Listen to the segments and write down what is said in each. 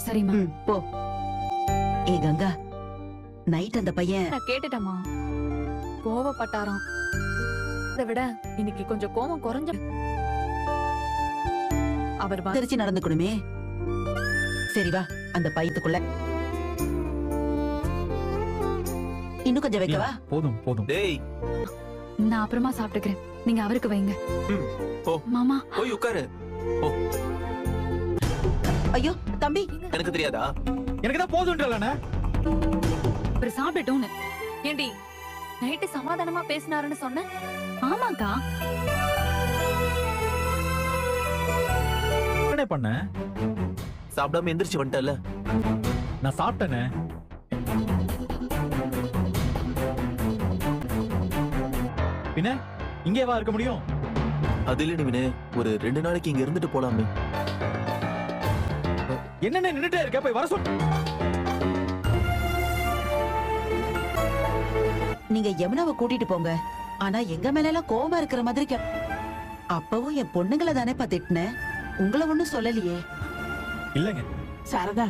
சரிம்மா. போ. ஏ கங்கா, நைட் அந்த பையன் நான் கேட்டுட்டேம்மா. கோவப்பட்டாராம். அதை விட இன்னைக்கு கொஞ்சம் கோவம் குறைஞ்ச. அவர் திருச்சி நடந்துக்கணுமே. சரி வா, அந்த பையத்துக்குள்ள இன்னும் கொஞ்சம் வைக்கவா? போதும் போதும். டேய், நான் அப்புறமா சாப்பிட்டுக்கிறேன். நீங்க அவருக்கு வைங்க. போ. மாமா போய் உட்காரு. போ. ஐயோ தம்பி, எனக்கு தெரியாதா? எனக்கு தான் போதும்ன்றலண்ணே. அவர் சாப்பிட்டோன்னு. ஏண்டி நைட்டு சமாதானமா பேசினாருன்னு சொன்ன? ஆமாக்கா. என்ன பண்ண? சாப்பிடாம எந்திரிச்சு வந்துட்டல. நான் சாப்பிட்டேனே. பின்ன இங்கே வா இருக்க முடியும்? அது இல்ல நிவினே, ஒரு 2 நாளைக்கு இங்க இருந்துட்டு போலாமே. என்னென்ன நின்னுட்டே இருக்க? போய் வர சொல். நீங்க யமுனாவை கூட்டிட்டு போங்க. ஆனா எங்க மேல எல்லாம் கோவமா இருக்கிற மாதிரி அப்பவும் என் பொண்ணுங்களை தானே திட்டினேன். உங்களை ஒண்ணும் சொல்லலையே. இல்லங்க சாரதா,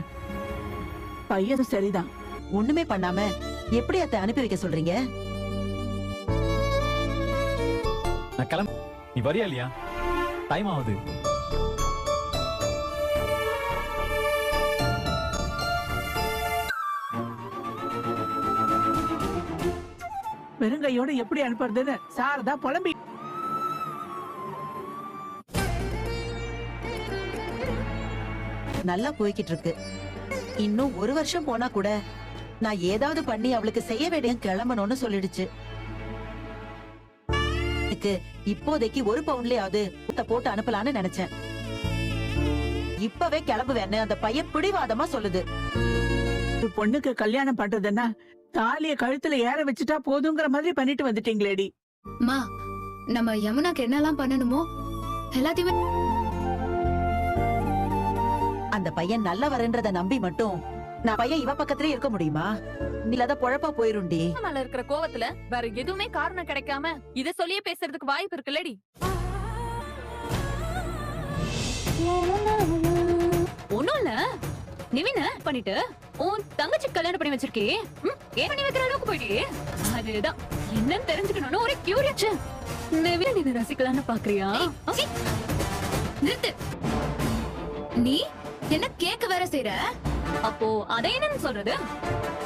பையன் சரிதான். ஒண்ணுமே பண்ணாம எப்படி அத்தை அனுப்பி வைக்க சொல்றீங்க? நான் கிளம்ப. நீ வரியா இல்லையா? டைம் ஆகுது. வெறுங்கையோட எப்படி அனுப்புறதுன்னு சாரதா புலம்பி. நல்லா போய்கிட்டு இருக்கு. இன்னும் 1 வருஷம் போனா கூட நான் ஏதாவது பண்ணி அவளுக்கு செய்ய வேண்டிய கிளம்பணும்னு சொல்லிடுச்சு. இப்போதைக்கு 1 பவுண்ட்லயாவது போட்டு அனுப்பலான்னு நினைச்சேன். இப்பவே கிளம்புவேன்னு அந்த பையன் பிடிவாதமா சொல்லுது. ஒரு பொண்ணுக்கு கல்யாணம் பண்றதுன்னா தாலிய கழுத்துல ஏற வச்சுட்டா போதுங்கிற மாதிரி பண்ணிட்டு வந்துட்டீங்களேடி. மா, நம்ம யமுனாக்கு என்னெல்லாம் பண்ணணுமோ எல்லாத்தையுமே. அந்த பையன் நல்ல வரன்றத நம்பி மட்டும் நான் பையன் இவ பக்கத்திலே இருக்க முடியுமா? நீலாத பொழப்பா போயிருண்டி. மேல இருக்கிற கோவத்துல வேற எதுவுமே காரணம் கிடைக்காம இத சொல்லியே பேசுறதுக்கு வாய்ப்பு இருக்குல்லடி. ஒண்ணும் இல்ல நிவின பண்ணிட்டு உன் தங்கச்சி கல்யாணம் பண்ணி வச்சிருக்கே. ஏன் பண்ணி வைக்கிற அளவுக்கு போயிட்டே? அதுதான் என்னன்னு தெரிஞ்சுக்கணும்னு ஒரே கியூரியஸ். நிவின நீ ரசிக்கலான்னு பாக்குறியா? நிறுத்து. நீ என்ன கேக்க வேற செய்யற? அப்போ அதை என்னன்னு சொல்றது?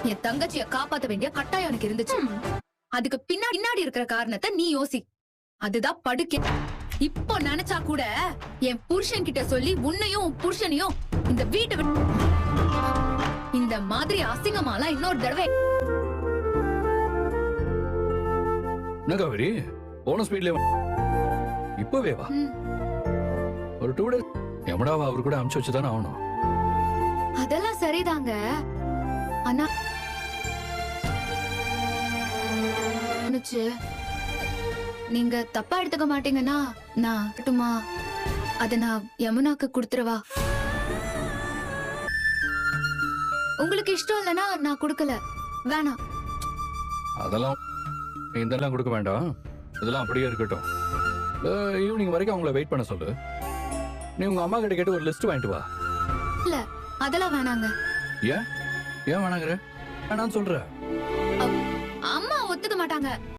என் தங்கச்சிய காப்பாத்த வேண்டிய கட்டாயம் எனக்கு இருந்துச்சு. அதுக்கு பின்னாடி இருக்கிற காரணத்தை நீ யோசி. அதுதான் படுக்கை. இப்போ நினைச்சா கூட என் புருஷன் கிட்ட சொல்லி உன்னையும் உன் புருஷனையும் இந்த வீட்டை விட்டு இந்த மாதிரி அசிங்கமாலாம் இன்னொரு தடவை. என்ன காவேரி, போன ஸ்பீட்ல இப்பவே வா. ஒரு 2 days யமுனாவை அவர் கூட அனுப்பிச்சு வச்சுதானே ஆகணும். அதெல்லாம் சரிதாங்க. ஆனா நீங்க தப்பா எடுத்துக்க மாட்டீங்கன்னா நான் கட்டுமா? அத நான் யமுனாக்கு கொடுத்துருவா. உங்களுக்கு இஷ்டம் இல்லைன்னா நான் கொடுக்கல. வேணாம். அதெல்லாம் இதெல்லாம் கொடுக்க வேண்டாம். இதெல்லாம் அப்படியே இருக்கட்டும். ஈவினிங் வரைக்கும் அவங்கள வெயிட் பண்ண சொல்லு. நீ உங்க அம்மா கிட்ட கேட்டு ஒரு லிஸ்ட் வாங்கிட்டு வா. இல்ல, அதெல்லாம் வேணாங்க. ஏன் வேணாங்கிற? வேணான்னு சொல்ற. அம்மா ஒத்துக்க மாட்டாங்க.